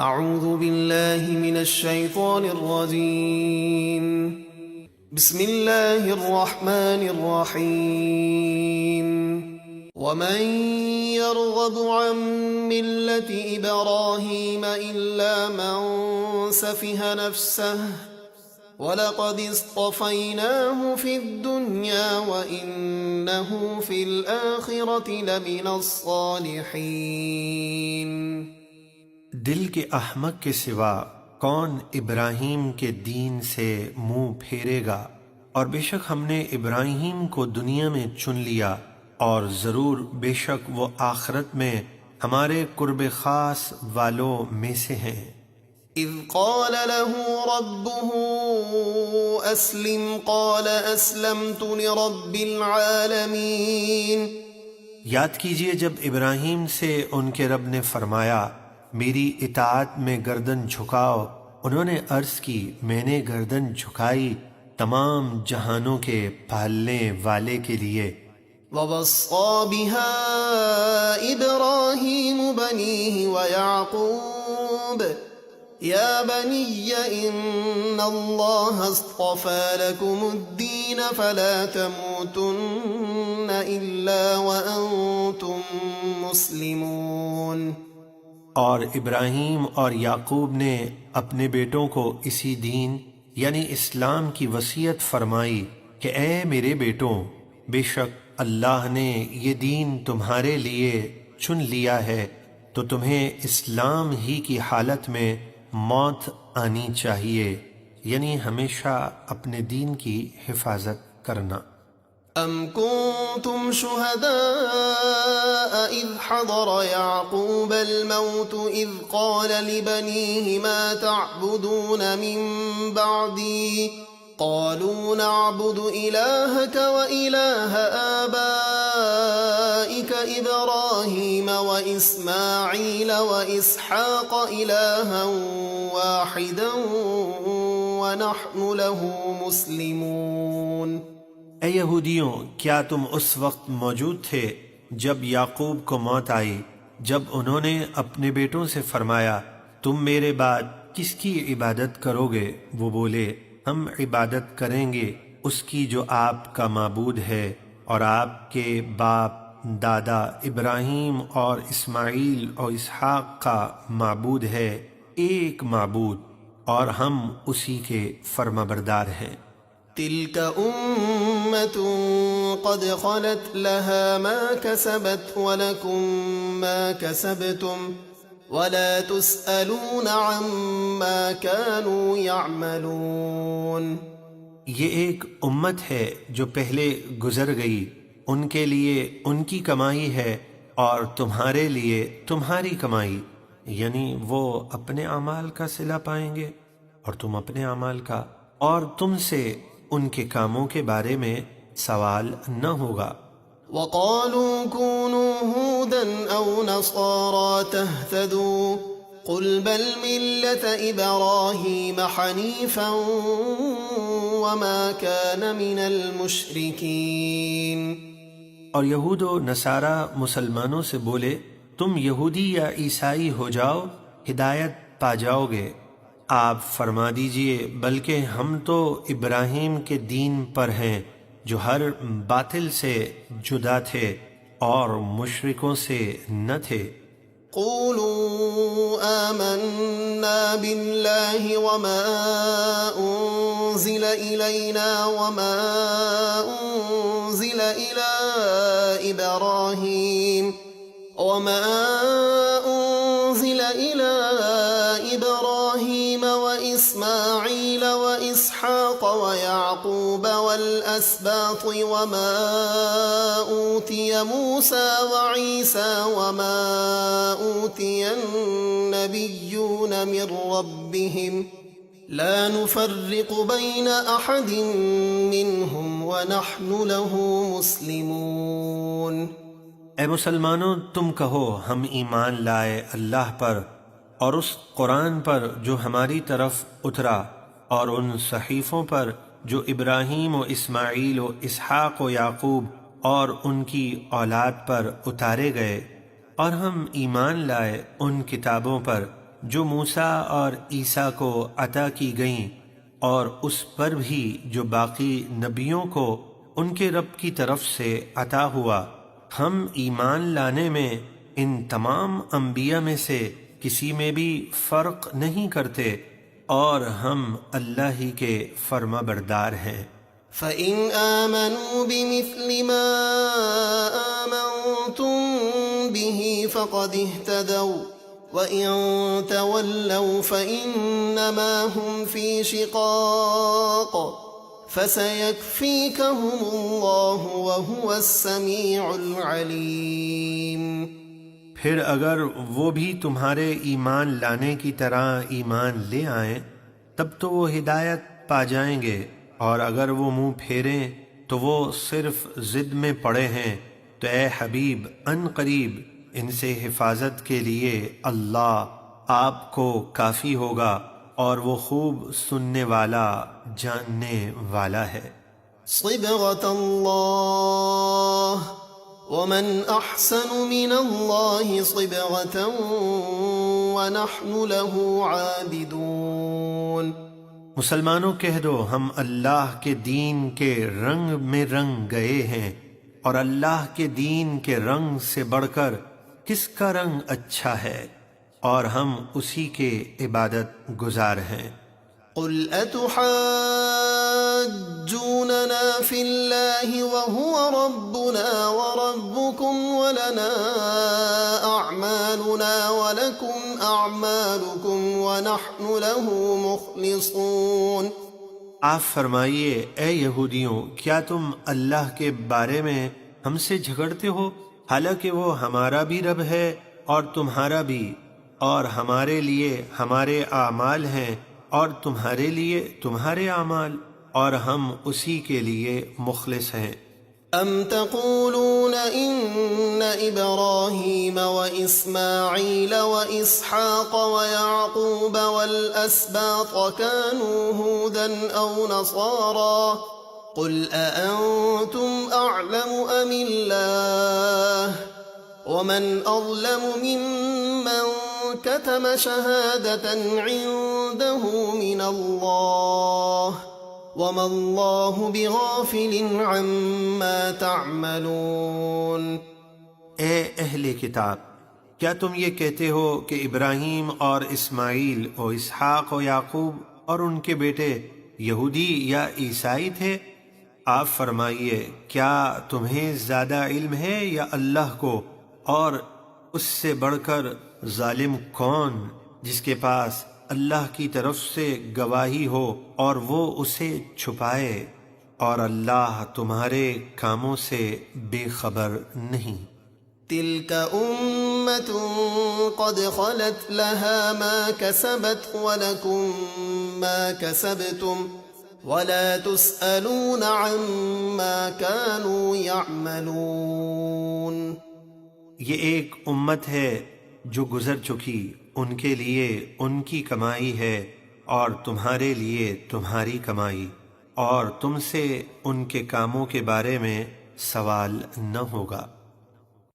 اعوذ باللہ من الشیطان الرجیم بسم اللہ الرحمن الرحیم ومن يرغب عن ملة إبراهيم إلا من سفه نفسه وَلَقَدِ اصْطَفَيْنَاهُ فِي الدُّنْيَا وَإِنَّهُ فِي الْآخِرَةِ لَمِنَ الصَّالِحِينَ۔ دل کے احمق کے سوا کون ابراہیم کے دین سے منہ پھیرے گا، اور بے شک ہم نے ابراہیم کو دنیا میں چن لیا، اور ضرور بے شک وہ آخرت میں ہمارے قرب خاص والوں میں سے ہیں۔ اذ قال له ربه اسلم قال اسلمت لرب العالمین۔ یاد کیجئے جب ابراہیم سے ان کے رب نے فرمایا میری اطاعت میں گردن جھکاؤ، انہوں نے عرض کی میں نے گردن جھکائی تمام جہانوں کے پالنے والے کے لیے۔ وَوَصَّى بِهَا إِبْرَاهِيمُ بَنِيهِ وَيَعْقُوبُ يَا بَنِيَّ إِنَّ اللَّهَ اصْطَفَى لَكُمُ الدِّينَ فَلَا تَمُوتُنَّ إِلَّا وَأَنْتُمْ مُسْلِمُونَ۔ اور ابراہیم اور یعقوب نے اپنے بیٹوں کو اسی دین یعنی اسلام کی وصیت فرمائی کہ اے میرے بیٹوں، بے شک اللہ نے یہ دین تمہارے لیے چن لیا ہے تو تمہیں اسلام ہی کی حالت میں موت آنی چاہیے، یعنی ہمیشہ اپنے دین کی حفاظت کرنا۔ ام کنتم شہداء اذ حضر یعقوب الموت اذ قال لبنیہ ما تعبدون من بعدی قالوا نعبد الہک والہ آبائک ابراہیم واسماعیل واسحاق الہا واحدا ونحن له مسلمون۔ اے یہودیوں، کیا تم اس وقت موجود تھے جب یعقوب کو موت آئی، جب انہوں نے اپنے بیٹوں سے فرمایا تم میرے بعد کس کی عبادت کرو گے؟ وہ بولے ہم عبادت کریں گے اس کی جو آپ کا معبود ہے اور آپ کے باپ دادا ابراہیم اور اسماعیل اور اسحاق کا معبود ہے، ایک معبود، اور ہم اسی کے فرمانبردار ہیں۔ تلك أمة قد خلت لها ما كسبت ولكم ما كسبتم ولا تسألون عما كانوا يعملون۔ یہ ایک امت ہے جو پہلے گزر گئی، ان کے لیے ان کی کمائی ہے اور تمہارے لیے تمہاری کمائی، یعنی وہ اپنے اعمال کا صلہ پائیں گے اور تم اپنے اعمال کا، اور تم سے ان کے کاموں کے بارے میں سوال نہ ہوگا۔ وَقَالُوا كُونُوا هُودًا أَوْ نَصَارَىٰ تَهْتَدُوا قُلْ بَلْ مِلَّةَ إِبْرَاهِيمَ حَنِيفًا وَمَا كَانَ مِنَ الْمُشْرِكِينَ۔ اور یہود و نصارہ مسلمانوں سے بولے تم یہودی یا عیسائی ہو جاؤ، ہدایت پا جاؤ گے۔ آپ فرما دیجئے بلکہ ہم تو ابراہیم کے دین پر ہیں جو ہر باطل سے جدا تھے اور مشرکوں سے نہ تھے۔ قولوا آمنا باللہ وما انزل الینا وما انزل الی ابراہیم وإسماعيل وإسحاق ويعقوب والأسباط وما أوتي موسى وعيسى وما أوتي النبيون من ربهم لا نفرق بين أحد منهم ونحن له مسلمون۔ اے مسلمانوں، تم کہو ہم ایمان لائے اللہ پر اور اس قرآن پر جو ہماری طرف اترا اور ان صحیفوں پر جو ابراہیم و اسماعیل و اسحاق و یعقوب اور ان کی اولاد پر اتارے گئے، اور ہم ایمان لائے ان کتابوں پر جو موسیٰ اور عیسیٰ کو عطا کی گئیں اور اس پر بھی جو باقی نبیوں کو ان کے رب کی طرف سے عطا ہوا، ہم ایمان لانے میں ان تمام انبیاء میں سے کسی میں بھی فرق نہیں کرتے، اور ہم اللہ ہی کے فرما بردار ہیں۔ فَإِنْ آمَنُوا بِمِثْلِ مَا آمَنْتُمْ بِهِ فَقَدِ اهْتَدَوْا وَإِنْ تَوَلَّوْا فَإِنَّمَا هُمْ فِي شِقَاقٍ فَسَيَكْفِيكَهُمُ اللَّهُ وَهُوَ السَّمِيعُ الْعَلِيمُ۔ پھر اگر وہ بھی تمہارے ایمان لانے کی طرح ایمان لے آئیں تب تو وہ ہدایت پا جائیں گے، اور اگر وہ منہ پھیریں تو وہ صرف ضد میں پڑے ہیں، تو اے حبیب ان قریب ان سے حفاظت کے لیے اللہ آپ کو کافی ہوگا، اور وہ خوب سننے والا جاننے والا ہے۔ صبغة اللہ ومن احسن من اللہ صبغة ونحن له عابدون۔ مسلمانوں کہہ دو ہم اللہ کے دین کے رنگ میں رنگ گئے ہیں، اور اللہ کے دین کے رنگ سے بڑھ کر کس کا رنگ اچھا ہے، اور ہم اسی کے عبادت گزار ہیں۔ قل اتحاجوننا فی اللہ وهو ربنا وربکم ولنا اعمالنا ولکم اعمالکم ونحن له مخلصون۔ آپ فرمائیے اے یہودیوں، کیا تم اللہ کے بارے میں ہم سے جھگڑتے ہو، حالانکہ وہ ہمارا بھی رب ہے اور تمہارا بھی، اور ہمارے لیے ہمارے اعمال ہیں اور تمہارے لیے تمہارے اعمال، اور ہم اسی کے لیے مخلص ہیں۔ ام تقولون ان ابراہیم واسماعیل واسحاق ویعقوب والاسباط كانوا هودا او نصارا قل اانتم اعلم ام اللہ ومن اظلم ممن كتم شهادة عنده من اللہ وَمَا اللَّهُ بِغَافِلٍ عَمَّا تَعْمَلُونَ۔ اے اہل کتاب، کیا تم یہ کہتے ہو کہ ابراہیم اور اسماعیل اور اسحاق و یعقوب اور ان کے بیٹے یہودی یا عیسائی تھے؟ آپ فرمائیے کیا تمہیں زیادہ علم ہے یا اللہ کو، اور اس سے بڑھ کر ظالم کون جس کے پاس اللہ کی طرف سے گواہی ہو اور وہ اسے چھپائے، اور اللہ تمہارے کاموں سے بے خبر نہیں۔ تلك أمة قد خلت لها ما كسبت ولكم ما كسبتم ولا تسألون عما كانوا يعملون۔ یہ ایک امت ہے جو گزر چکی، ان کے لیے ان کی کمائی ہے اور تمہارے لیے تمہاری کمائی، اور تم سے ان کے کاموں کے بارے میں سوال نہ ہوگا۔